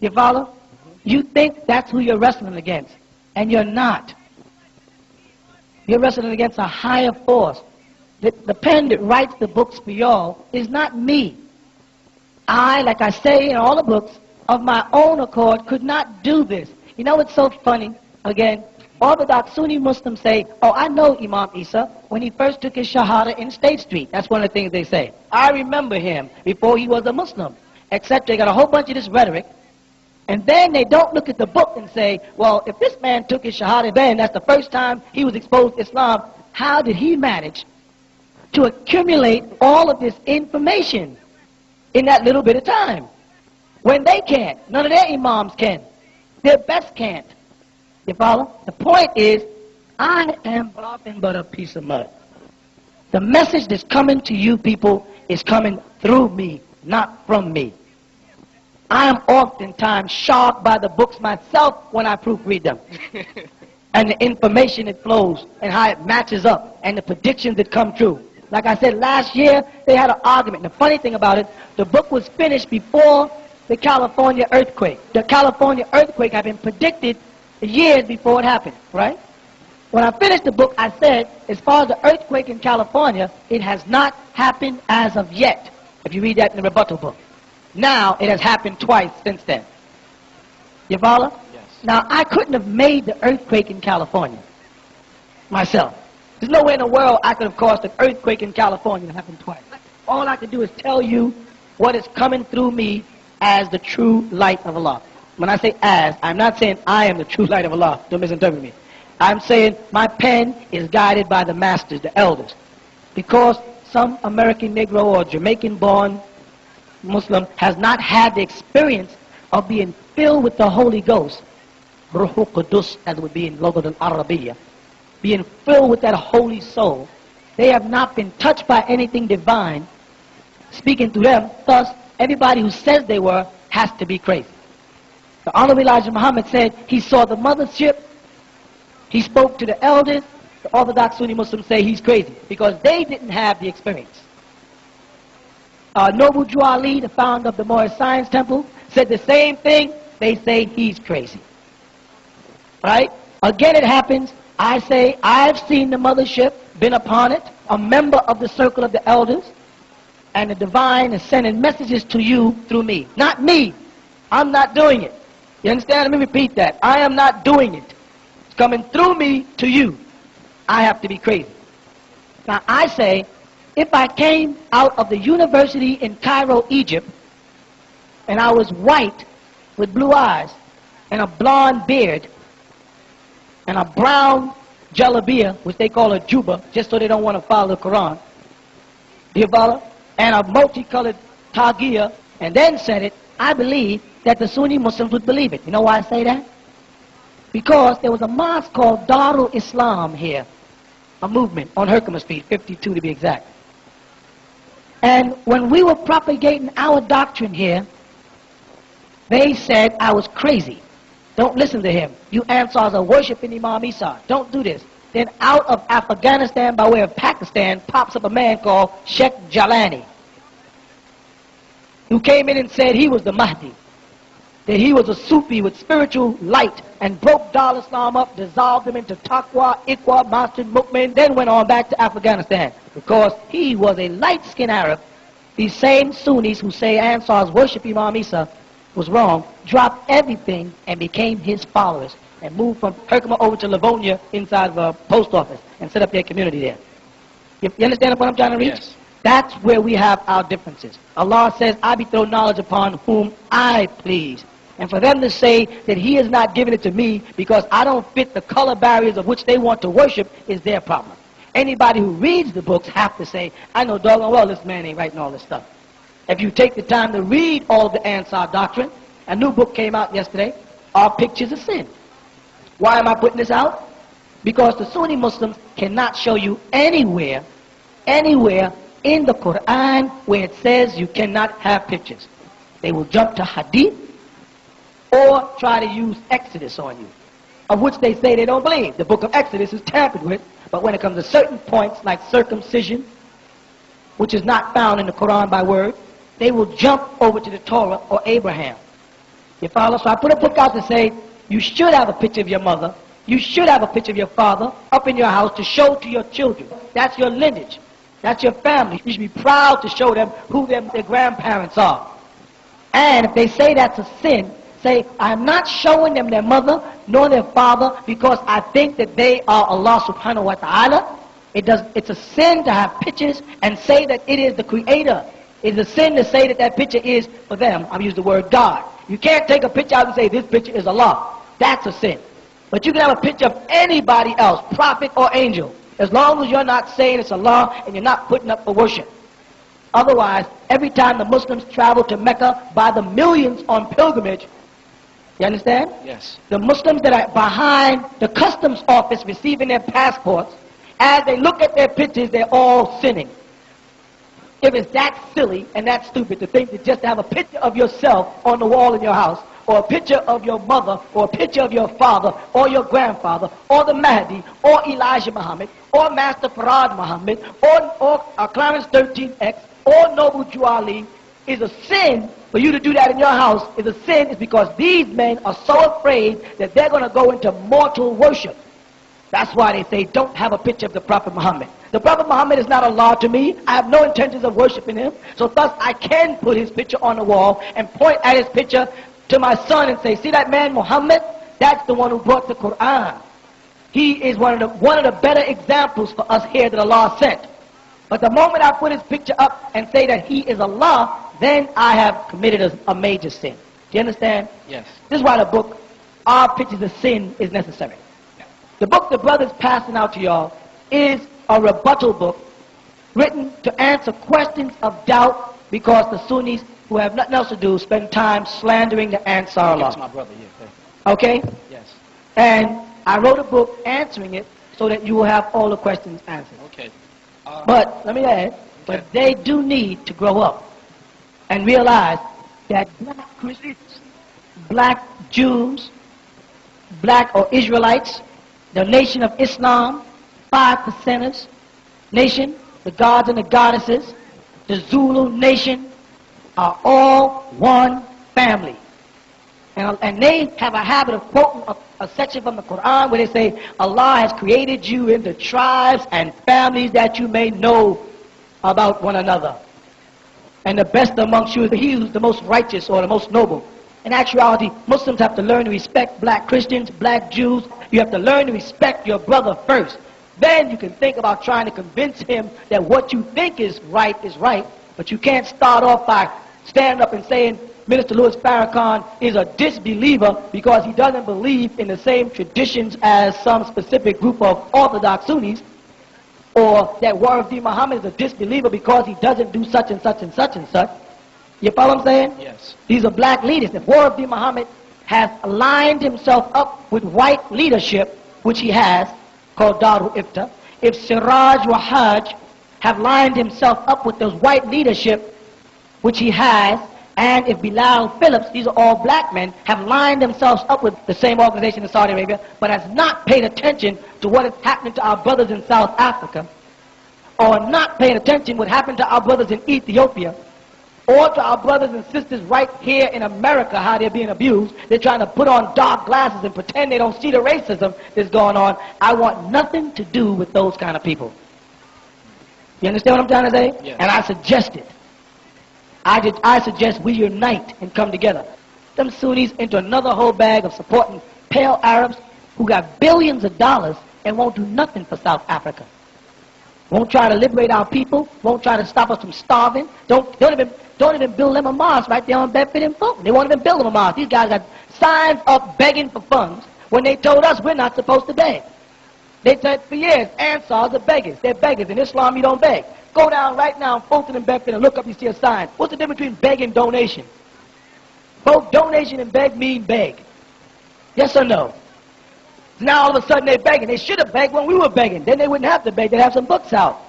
You follow? You think that's who you're wrestling against, and you're not. You're wrestling against a higher force. The pen that writes the books for y'all is not me. I, like I say in all the books, of my own accord, could not do this. You know what's so funny? Again, Orthodox Sunni Muslims say, oh, I know Imam Isa when he first took his Shahada in State Street. That's one of the things they say. I remember him before he was a Muslim. Except they got a whole bunch of this rhetoric. And then they don't look at the book and say, well, if this man took his Shahada then, that's the first time he was exposed to Islam, how did he manage to accumulate all of this information in that little bit of time? When they can't. None of their imams can. Their best can't. You follow? The point is, I am nothing but a piece of mud. The message that's coming to you people is coming through me, not from me. I am oftentimes shocked by the books myself when I proofread them. And the information that flows and how it matches up and the predictions that come true. Like I said, last year they had an argument. And the funny thing about it, the book was finished before the California earthquake. The California earthquake had been predicted years before it happened, right? When I finished the book, I said, as far as the earthquake in California, it has not happened as of yet. If you read that in the rebuttal book. Now, it has happened twice since then. You follow? Yes. Now, I couldn't have made the earthquake in California myself. There's no way in the world I could have caused an earthquake in California to happen twice. All I can do is tell you what is coming through me as the true light of Allah. When I say as, I'm not saying I am the true light of Allah. Don't misinterpret me. I'm saying my pen is guided by the masters, the elders. Because some American Negro or Jamaican-born Muslim has not had the experience of being filled with the Holy Ghost, Ruhu Qudus, as it would be in Lughat al-Arabiya, being filled with that holy soul. They have not been touched by anything divine speaking to them. Thus, everybody who says they were has to be crazy. The Honorable Elijah Muhammad said he saw the mothership, he spoke to the elders. The Orthodox Sunni Muslims say he's crazy because they didn't have the experience. Noble Drew Ali, the founder of the Moorish Science Temple, said the same thing. They say he's crazy. Right? Again it happens. I say I've seen the mothership, been upon it, a member of the circle of the elders, and the divine is sending messages to you through me. Not me. I'm not doing it. You understand? Let me repeat that. I am not doing it. It's coming through me to you. I have to be crazy. Now I say, if I came out of the university in Cairo, Egypt, and I was white with blue eyes and a blonde beard and a brown jalabia, which they call a juba, just so they don't want to follow the Quran, do you follow? And a multicolored tagiya, and then said it, I believe that the Sunni Muslims would believe it. You know why I say that? Because there was a mosque called Darul Islam here, a movement on Herkimer Street, 52 to be exact. And when we were propagating our doctrine here, they said I was crazy. Don't listen to him. You Ansars are worshiping Imam Isa. Don't do this. Then out of Afghanistan, by way of Pakistan, pops up a man called Sheikh Jalani, who came in and said he was the Mahdi, that he was a Sufi with spiritual light, and broke Dar Islam up, dissolved him into Taqwa, Iqwa, Masjid, Mu'min, then went on back to Afghanistan. Because he was a light-skinned Arab. These same Sunnis who say Ansars worship Imam Isa was wrong, dropped everything and became his followers, and moved from Herkimer over to Livonia inside of a post office and set up their community there. You understand what I'm trying to reach? Yes. That's where we have our differences. Allah says, I bestow knowledge upon whom I please. And for them to say that he is not giving it to me because I don't fit the color barriers of which they want to worship is their problem. Anybody who reads the books have to say, I know doggone well this man ain't writing all this stuff. If you take the time to read all of the Ansar doctrine, a new book came out yesterday, Our Pictures of Sin. Why am I putting this out? Because the Sunni Muslims cannot show you anywhere in the Quran where it says you cannot have pictures. They will jump to hadith or try to use Exodus on you, of which they say they don't believe. The book of Exodus is tampered with, but when it comes to certain points like circumcision, which is not found in the Quran by word, they will jump over to the Torah or Abraham. You follow? So I put a book out to say you should have a picture of your mother, you should have a picture of your father up in your house to show to your children. That's your lineage. That's your family. You should be proud to show them who their grandparents are. And if they say that's a sin, say, I'm not showing them their mother nor their father because I think that they are Allah subhanahu wa ta'ala. It's a sin to have pictures and say that it is the creator. It's a sin to say that that picture is for them. I'll use the word God. You can't take a picture out and say this picture is Allah. That's a sin. But you can have a picture of anybody else, prophet or angel, as long as you're not saying it's Allah and you're not putting up for worship. Otherwise, every time the Muslims travel to Mecca by the millions on pilgrimage, you understand? Yes. The Muslims that are behind the customs office receiving their passports, as they look at their pictures, they're all sinning. If it's that silly and that stupid to think that just to have a picture of yourself on the wall in your house, or a picture of your mother, or a picture of your father, or your grandfather, or the Mahdi, or Elijah Muhammad, or Master Farad Muhammad, or Clarence 13X, or Noble Jew Ali, is a sin. For you to do that in your house is a sin, is because these men are so afraid that they're going to go into mortal worship. That's why they say don't have a picture of the Prophet Muhammad. The Prophet Muhammad is not Allah to me. I have no intentions of worshiping him. So thus I can put his picture on the wall and point at his picture to my son and say, see that man Muhammad? That's the one who brought the Quran. He is one of the better examples for us here that Allah sent. But the moment I put his picture up and say that he is Allah, then I have committed a major sin. Do you understand? Yes. This is why the book, Our Pictures of Sin, is necessary. The book the brother's passing out to y'all is a rebuttal book written to answer questions of doubt because the Sunnis, who have nothing else to do, spend time slandering the Ansar That's Allah. my brother, yeah. Okay? Yes. And I wrote a book answering it so that you will have all the questions answered. Okay. But, let me add, but they do need to grow up and realize that black Christians, black Jews, black or Israelites, the nation of Islam, 5%ers nation, the gods and the goddesses, the Zulu nation, are all one family. And they have a habit of quoting a section from the Quran where they say, Allah has created you into tribes and families that you may know about one another. And the best amongst you is he who's the most righteous or the most noble. In actuality, Muslims have to learn to respect black Christians, black Jews. You have to learn to respect your brother first. Then you can think about trying to convince him that what you think is right, but you can't start off by standing up and saying Minister Louis Farrakhan is a disbeliever because he doesn't believe in the same traditions as some specific group of Orthodox Sunnis, or that Waraddi Muhammad is a disbeliever because he doesn't do such and such and such and such. You follow what I'm saying? Yes. These are black leaders. If Waraddi Muhammad has aligned himself up with white leadership, which he has, called Darul Ifta, if Siraj Wahaj have lined himself up with those white leadership, which he has, and if Bilal Phillips, these are all black men, have lined themselves up with the same organization in Saudi Arabia, but has not paid attention to what is happening to our brothers in South Africa, or not paying attention to what happened to our brothers in Ethiopia, or to our brothers and sisters right here in America, how they're being abused. They're trying to put on dark glasses and pretend they don't see the racism that's going on. I want nothing to do with those kind of people. You understand what I'm trying to say? Yes. And I suggest it. I suggest we unite and come together. Them Sunnis into another whole bag of supporting pale Arabs who got billions of dollars and won't do nothing for South Africa. Won't try to liberate our people, won't try to stop us from starving. Don't even build them a mosque right there on Bedford and Fulton. They won't even build them a mosque. These guys got signs up begging for funds when they told us we're not supposed to beg. They said for years, Ansars are beggars. They're beggars. In Islam, you don't beg. Go down right now in Fulton and Bedford and look up, you see a sign. What's the difference between beg and donation? Both donation and beg mean beg. Yes or no? Now all of a sudden they're begging. They should have begged when we were begging. Then they wouldn't have to beg. They'd have some books out.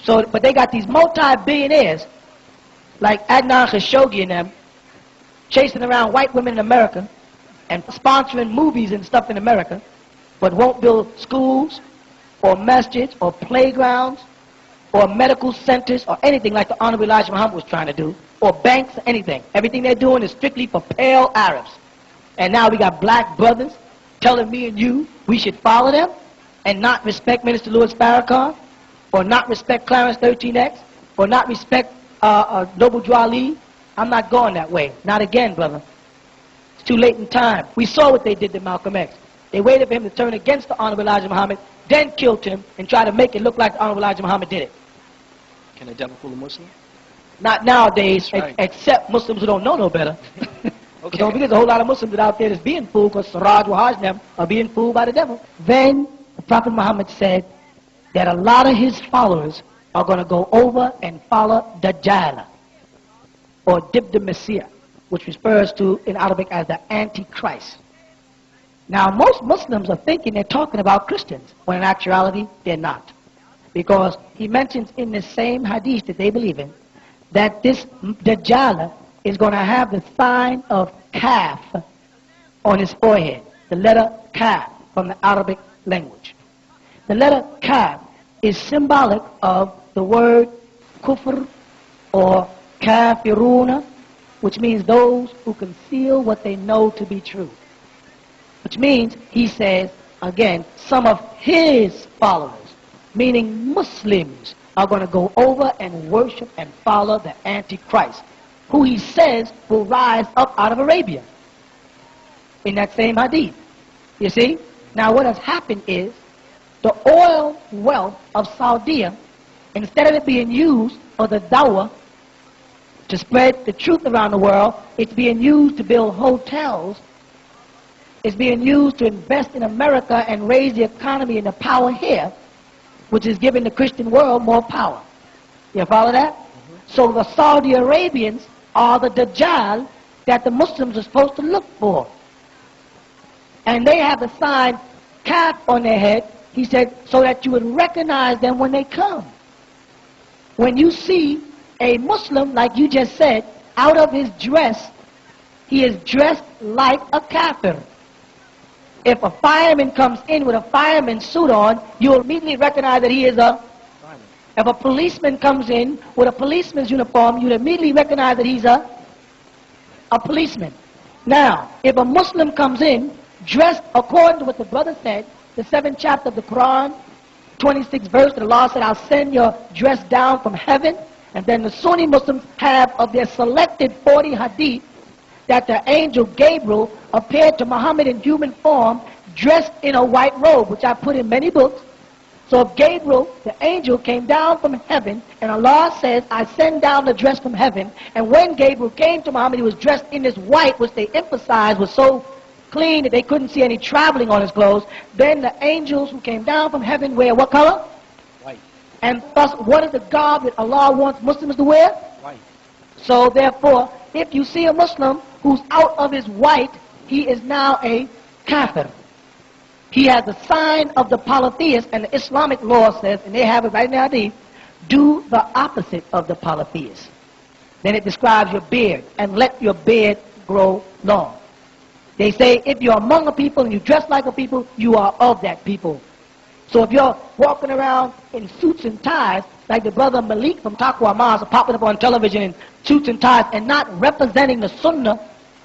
So, but they got these multi-billionaires like Adnan Khashoggi and them chasing around white women in America and sponsoring movies and stuff in America, but won't build schools or masjids or playgrounds or medical centers or anything like the Honorable Elijah Muhammad was trying to do, or banks or anything. Everything they're doing is strictly for pale Arabs. And now we got black brothers telling me and you we should follow them and not respect Minister Louis Farrakhan, or not respect Clarence 13X, or not respect Noble Drew Ali. I'm not going that way. Not again, brother. It's too late in time. We saw what they did to Malcolm X. They waited for him to turn against the Honorable Elijah Muhammad, then killed him and tried to make it look like the Honorable Elijah Muhammad did it. Can the devil fool a Muslim? Not nowadays, That's right. except Muslims who don't know no better. Okay. Don't forget, there's a whole lot of Muslims that out there that's being fooled because Siraj Wahaj and them are being fooled by the devil. Then the Prophet Muhammad said that a lot of his followers are going to go over and follow Dajjal, or Dibd Messiah, which refers to in Arabic as the Antichrist. Now, most Muslims are thinking they're talking about Christians, when in actuality, they're not. Because he mentions in the same hadith that they believe in, that this Dajjal is going to have the sign of Kaf on his forehead, the letter Kaf from the Arabic language. The letter Kaf is symbolic of the word kufr or kafiruna, which means those who conceal what they know to be true. Which means, he says, again, some of his followers, meaning Muslims, are going to go over and worship and follow the Antichrist, who he says will rise up out of Arabia. In that same hadith. You see? Now what has happened is, the oil wealth of Saudi, instead of it being used for the dawah, to spread the truth around the world, it's being used to build hotels. It's being used to invest in America and raise the economy and the power here, which is giving the Christian world more power. You follow that? So the Saudi Arabians are the Dajjal that the Muslims are supposed to look for. And they have the sign Kaf on their head, he said, so that you would recognize them when they come. When you see a Muslim, like you just said, out of his dress, he is dressed like a kafir. If a fireman comes in with a fireman's suit on, you'll immediately recognize that he is a fireman. If a policeman comes in with a policeman's uniform, you'll immediately recognize that he's a policeman. Now, if a Muslim comes in dressed according to what the brother said, the 7th chapter of the Quran, 26th verse, the law said, I'll send your dress down from heaven. And then the Sunni Muslims have of their selected 40 hadith that the angel Gabriel appeared to Muhammad in human form dressed in a white robe, which I put in many books. So if Gabriel, the angel, came down from heaven, and Allah says, I send down the dress from heaven, and when Gabriel came to Muhammad, he was dressed in this white, which they emphasized was so clean that they couldn't see any traveling on his clothes, then the angels who came down from heaven wear what color? White. And thus, what is the garb that Allah wants Muslims to wear? White. So therefore, if you see a Muslim who's out of his white, he is now a kafir. He has the sign of the polytheist, and the Islamic law says, and they have it right in the hadith, do the opposite of the polytheist. Then it describes your beard, and let your beard grow long. They say if you're among a people and you dress like a people, you are of that people. So if you're walking around in suits and ties, like the brother Malik from Taqwa Mars popping up on television in suits and ties and not representing the sunnah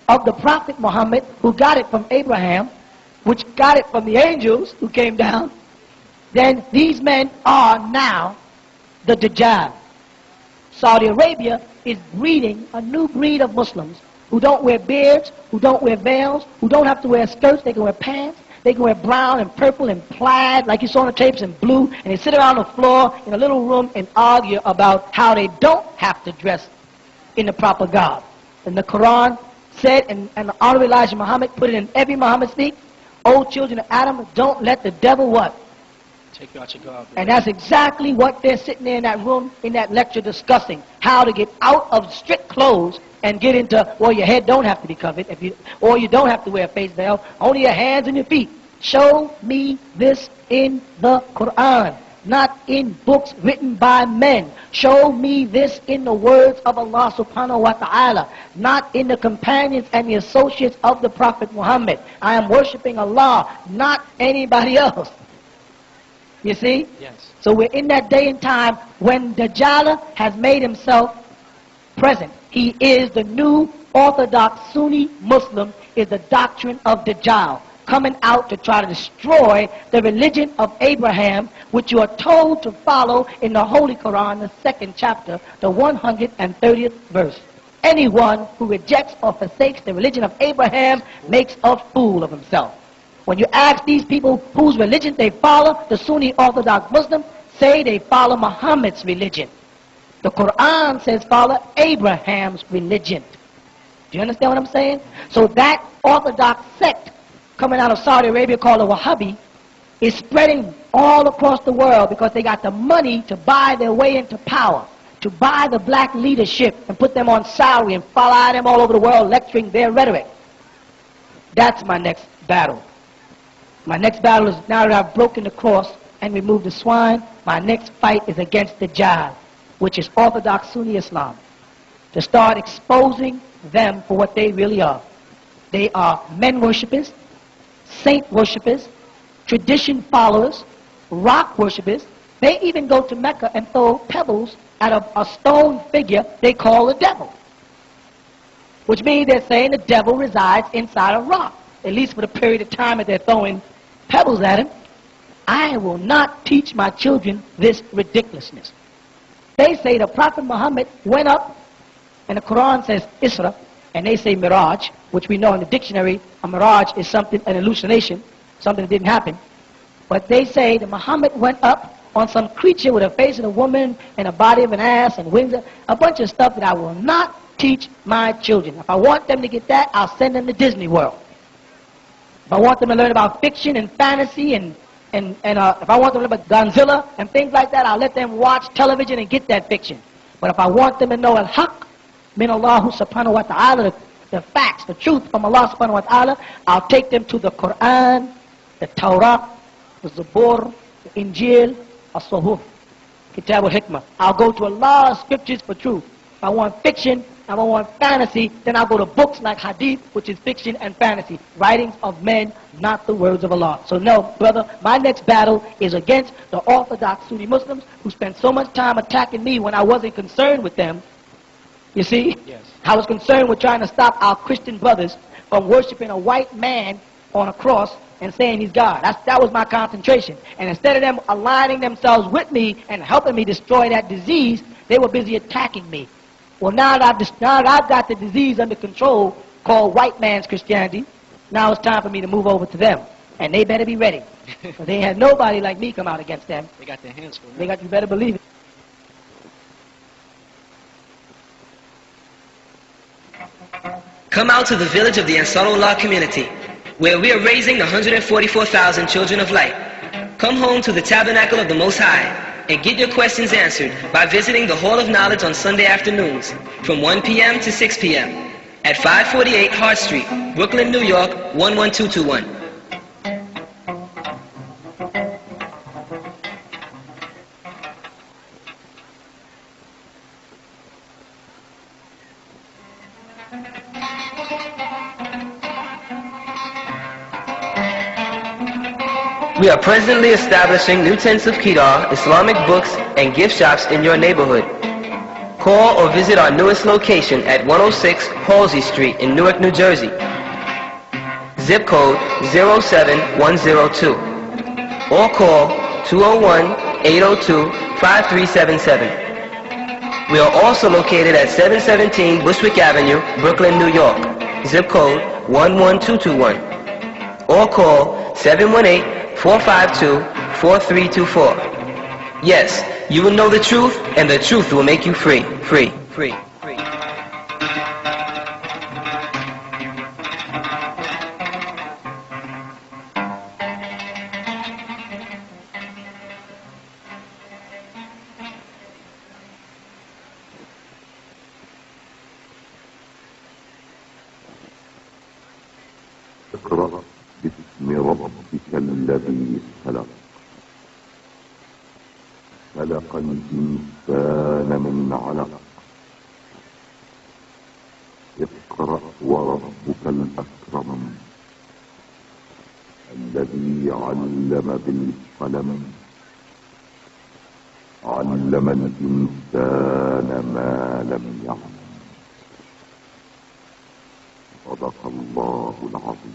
of the Prophet Muhammad, who got it from Abraham, which got it from the angels who came down, then these men are now the Dajjal. Saudi Arabia is breeding a new breed of Muslims who don't wear beards, who don't wear veils, who don't have to wear skirts, they can wear pants, they can wear brown and purple and plaid, like you saw on the tapes, and blue, and they sit around the floor in a little room and argue about how they don't have to dress in the proper garb. And the Quran said, and the Honorable Elijah Muhammad put it in every Muhammad speak, O children of Adam, don't let the devil what? Take you out your garb. And that's exactly what they're sitting there in that room, in that lecture, discussing. How to get out of strict clothes and get into, well, your head don't have to be covered, or you don't have to wear a face veil, only your hands and your feet. Show me this in the Quran. not in books written by men. Show me this in the words of Allah subhanahu wa ta'ala, not in the companions and the associates of the Prophet Muhammad. I am worshiping Allah, not anybody else. You see? Yes. So we're in that day and time when Dajjal has made himself present. He is the new Orthodox Sunni Muslim, is the doctrine of Dajjal, coming out to try to destroy the religion of Abraham, which you are told to follow in the Holy Quran, the 2nd chapter, the 130th verse. Anyone who rejects or forsakes the religion of Abraham makes a fool of himself. When you ask these people whose religion they follow, the Sunni Orthodox Muslims say they follow Muhammad's religion. The Quran says follow Abraham's religion. Do you understand what I'm saying? So that Orthodox sect coming out of Saudi Arabia called the Wahhabi is spreading all across the world because they got the money to buy their way into power, to buy the black leadership and put them on salary and follow them all over the world lecturing their rhetoric. That's my next battle. My next battle is, now that I've broken the cross and removed the swine, my next fight is against the Dajjal, which is Orthodox Sunni Islam, to start exposing them for what they really are. They are men worshippers, saint worshippers, tradition followers, rock worshippers. They even go to Mecca and throw pebbles at a stone figure they call the devil, which means they're saying the devil resides inside a rock, at least for the period of time that they're throwing pebbles at him. I will not teach my children this ridiculousness. They say the Prophet Muhammad went up, and the Quran says Isra, and they say Miraj, which we know in the dictionary, a Miraj is something, an hallucination, something that didn't happen. But they say that Muhammad went up on some creature with a face of a woman and a body of an ass and wings, a bunch of stuff that I will not teach my children. If I want them to get that, I'll send them to Disney World. If I want them to learn about fiction and fantasy and if I want them to learn about Godzilla and things like that, I'll let them watch television and get that fiction. But if I want them to know al-haq min Allah subhanahu wa ta'ala, the facts, the truth from Allah subhanahu wa ta'ala, I'll take them to the Quran, the Torah, the Zabur, the Injil, as-Suhuf, Kitab al-Hikmah. I'll go to a lot of scriptures for truth. If I want fiction, if I want fantasy, then I'll go to books like Hadith, which is fiction and fantasy, writings of men, not the words of Allah. So no, brother, my next battle is against the Orthodox Sunni Muslims who spent so much time attacking me when I wasn't concerned with them. You see? Yes. I was concerned with trying to stop our Christian brothers from worshiping a white man on a cross and saying he's God. That was my concentration. And instead of them aligning themselves with me and helping me destroy that disease, they were busy attacking me. Well, now that I've got the disease under control called white man's Christianity, now it's time for me to move over to them. And they better be ready. They had nobody like me come out against them. They got their hands full. You better believe it. Come out to the village of the Ansarullah community, where we are raising the 144,000 children of light. Come home to the tabernacle of the Most High and get your questions answered by visiting the Hall of Knowledge on Sunday afternoons from 1 p.m. to 6 p.m. at 548 Hart Street, Brooklyn, New York, 11221. We are presently establishing new tents of Kedar, Islamic books, and gift shops in your neighborhood. Call or visit our newest location at 106 Halsey Street in Newark, New Jersey. Zip code 07102. Or call 201-802-5377. We are also located at 717 Bushwick Avenue, Brooklyn, New York. Zip code 11221. Or call 718-452-4324. Yes, you will know the truth, and the truth will make you free. Free. اقرأ باسم ربك الذي خلق خلق الإنسان من علق اقرأ وربك الأكرم الذي علم بالقلم علم الإنسان ما لم يعلم صدق الله العظيم.